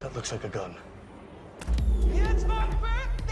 That looks like a gun. It's my birthday!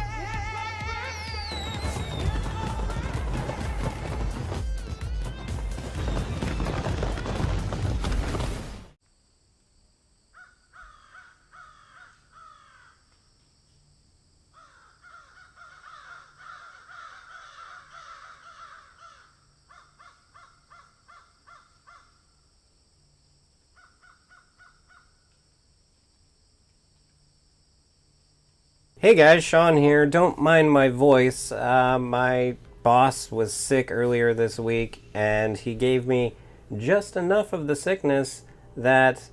Hey guys, Sean here. Don't mind my voice. My boss was sick earlier this week, and he gave me just enough of the sickness that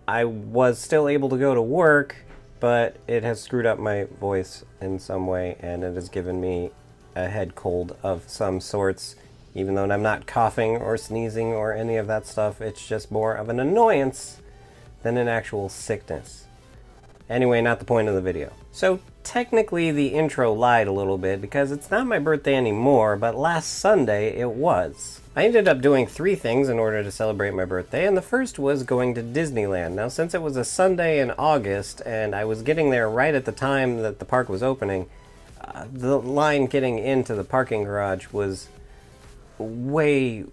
I was still able to go to work, but it has screwed up my voice in some way, and it has given me a head cold of some sorts. Even though I'm not coughing or sneezing or any of that stuff, it's just more of an annoyance than an actual sickness. Anyway, not the point of the video. So technically the intro lied a little bit because it's not my birthday anymore, but last Sunday it was. I ended up doing 3 things in order to celebrate my birthday, and the first was going to Disneyland. Now, since it was a Sunday in August and I was getting there right at the time that the park was opening, the line getting into the parking garage was way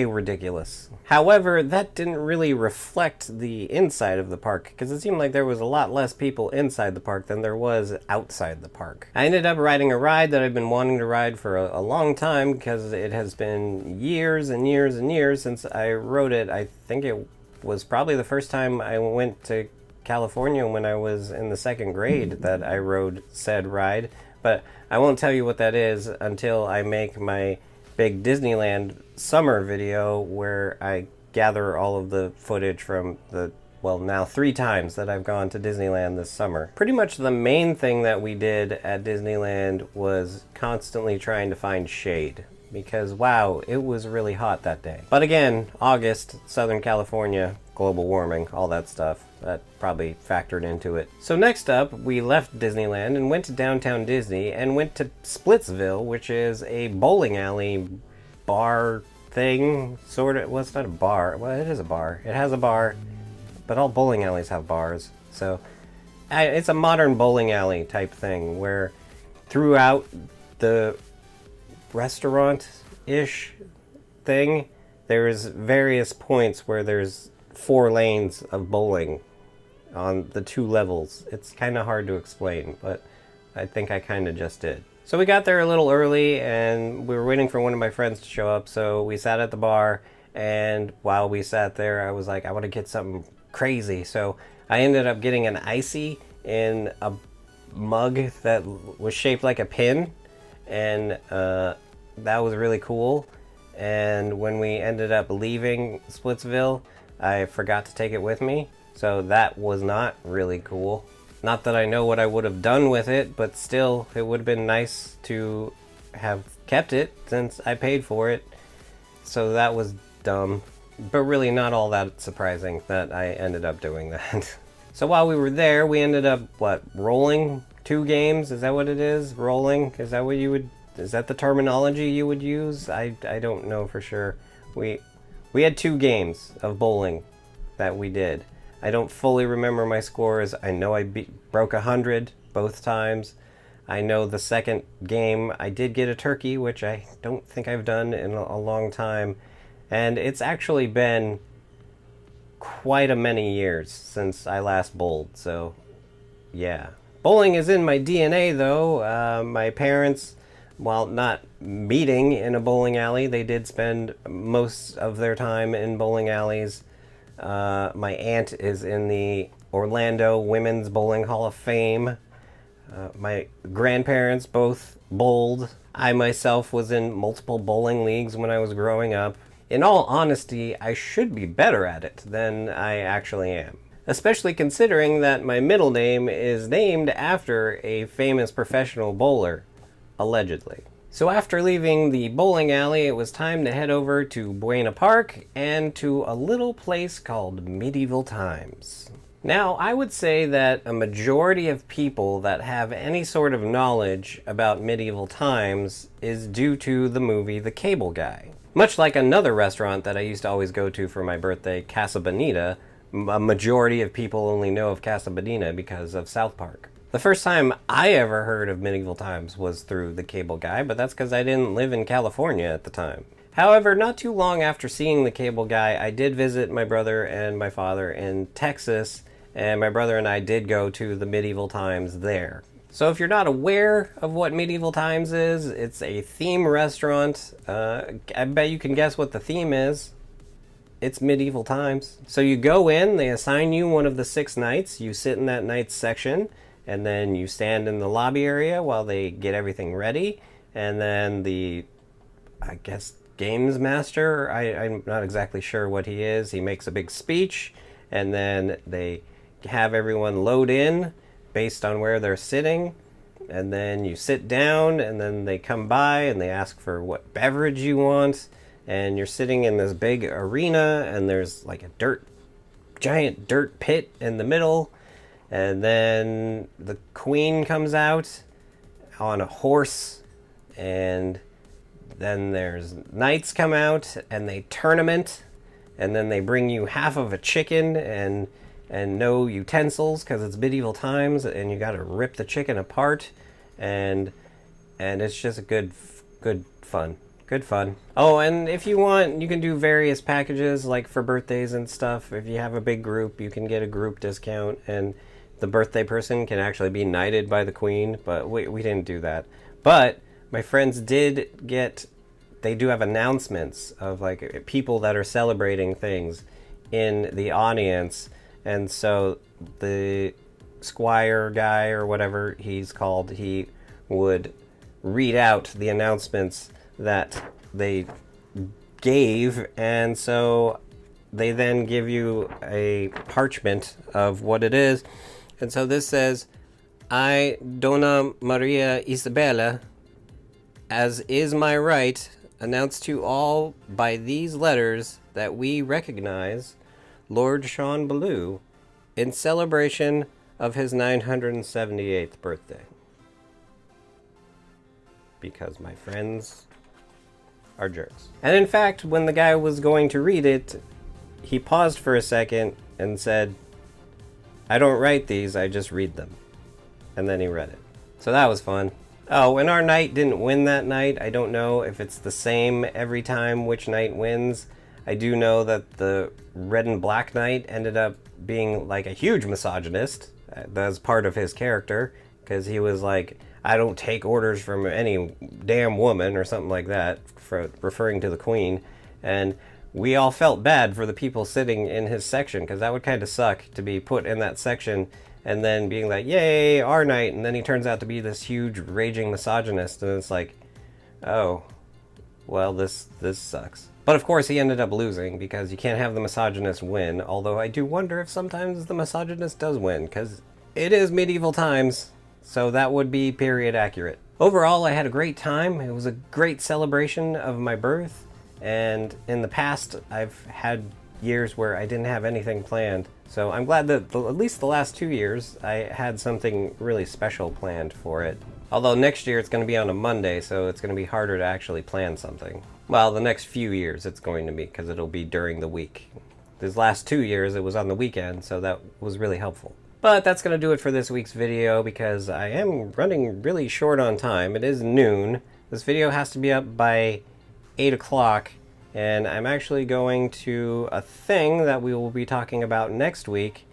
ridiculous. However, that didn't really reflect the inside of the park, because it seemed like there was a lot less people inside the park than there was outside the park. I ended up riding a ride that I've been wanting to ride for a long time, because it has been years and years and years since I rode it. I think it was probably the first time I went to California when I was in the 2nd grade that I rode said ride, but I won't tell you what that is until I make my big Disneyland summer video where I gather all of the footage from the, well, now 3 times that I've gone to Disneyland this summer. Pretty much the main thing that we did at Disneyland was constantly trying to find shade, because wow, it was really hot that day. But again, August, Southern California, global warming, all that stuff, that probably factored into it. So next up, we left Disneyland and went to downtown Disney and went to Splitsville, which is a bowling alley bar thing, sort of. Well, it's not a bar. Well, it is a bar. It has a bar, but all bowling alleys have bars. So it's a modern bowling alley type thing where throughout the restaurant-ish thing, there's various points where there's 4 lanes of bowling on the 2 levels. It's kind of hard to explain, but I think I kind of just did. So we got there a little early, and we were waiting for one of my friends to show up, so we sat at the bar, and while we sat there, I was like, I want to get something crazy. So I ended up getting an icy in a mug that was shaped like a pin, and that was really cool. And when we ended up leaving Splitsville, I forgot to take it with me, so that was not really cool. Not that I know what I would have done with it, but still, it would have been nice to have kept it since I paid for it. So that was dumb, but really not all that surprising that I ended up doing that. So while we were there, we ended up, rolling 2 games? Is that what it is? Rolling? Is that what you would... Is that the terminology you would use? I don't know for sure. We had 2 games of bowling that we did. I don't fully remember my scores. I know I broke 100 both times. I know the second game I did get a turkey, which I don't think I've done in a long time. And it's actually been quite a many years since I last bowled, so yeah. Bowling is in my DNA though. My parents, while not meeting in a bowling alley, they did spend most of their time in bowling alleys. My aunt is in the Orlando Women's Bowling Hall of Fame. My grandparents both bowled. I myself was in multiple bowling leagues when I was growing up. In all honesty, I should be better at it than I actually am. Especially considering that my middle name is named after a famous professional bowler, allegedly. So after leaving the bowling alley, it was time to head over to Buena Park and to a little place called Medieval Times. Now, I would say that a majority of people that have any sort of knowledge about medieval times is due to the movie The Cable Guy. Much like another restaurant that I used to always go to for my birthday, Casa Bonita, a majority of people only know of Casa Medina because of South Park. The first time I ever heard of Medieval Times was through the cable guy, but that's because I didn't live in California at the time. However, not too long after seeing the cable guy, I did visit my brother and my father in Texas, and my brother and I did go to the Medieval Times there. So if you're not aware of what Medieval Times is, it's a theme restaurant. I bet you can guess what the theme is. It's Medieval Times. So you go in, they assign you one of the 6 nights, you sit in that night's section, and then you stand in the lobby area while they get everything ready, and then the, I guess, games master, I'm not exactly sure what he is, he makes a big speech, and then they have everyone load in based on where they're sitting, and then you sit down, and then they come by and they ask for what beverage you want, and you're sitting in this big arena, and there's like a giant dirt pit in the middle, and then the queen comes out on a horse, and then there's knights come out and they tournament, and then they bring you half of a chicken and no utensils because it's Medieval Times, and you got to rip the chicken apart, and it's just good fun. Oh, and if you want, you can do various packages like for birthdays and stuff. If you have a big group, you can get a group discount, and the birthday person can actually be knighted by the queen, but we didn't do that. But my friends they do have announcements of like people that are celebrating things in the audience, and so the squire guy or whatever he's called, he would read out the announcements that they gave, and so they then give you a parchment of what it is. And so this says, I, Donna Maria Isabella, as is my right, announce to all by these letters that we recognize Lord Sean Ballou in celebration of his 978th birthday. Because my friends are jerks. And in fact, when the guy was going to read it, he paused for a second and said, I don't write these, I just read them. And then he read it. So that was fun. Oh, and our knight didn't win that night. I don't know if it's the same every time which knight wins. I do know that the red and black knight ended up being like a huge misogynist. That's part of his character, because he was like, I don't take orders from any damn woman or something like that, for referring to the queen. And we all felt bad for the people sitting in his section, because that would kind of suck to be put in that section and then being like, yay, our knight, and then he turns out to be this huge raging misogynist, and it's like, oh, well, this sucks. But of course he ended up losing, because you can't have the misogynist win, although I do wonder if sometimes the misogynist does win, because it is Medieval Times, so that would be period accurate. Overall, I had a great time. It was a great celebration of my birth, and in the past I've had years where I didn't have anything planned, so I'm glad that at least the last 2 years I had something really special planned for it. Although next year it's going to be on a Monday, so it's going to be harder to actually plan something. Well, the next few years it's going to be, because it'll be during the week. These last 2 years it was on the weekend, so that was really helpful. But that's going to do it for this week's video, because I am running really short on time. It is noon. This video has to be up by 8 o'clock, and I'm actually going to a thing that we will be talking about next week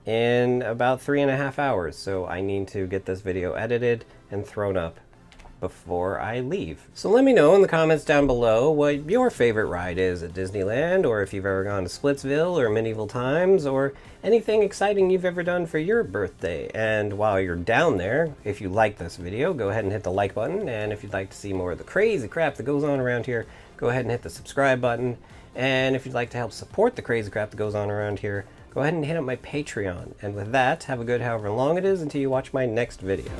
in about 3.5 hours. So I need to get this video edited and thrown up before I leave. So let me know in the comments down below what your favorite ride is at Disneyland, or if you've ever gone to Splitsville or Medieval Times, or anything exciting you've ever done for your birthday. And while you're down there, if you like this video, go ahead and hit the like button, and if you'd like to see more of the crazy crap that goes on around here, go ahead and hit the subscribe button. And if you'd like to help support the crazy crap that goes on around here, go ahead and hit up my Patreon. And with that, have a good however long it is until you watch my next video.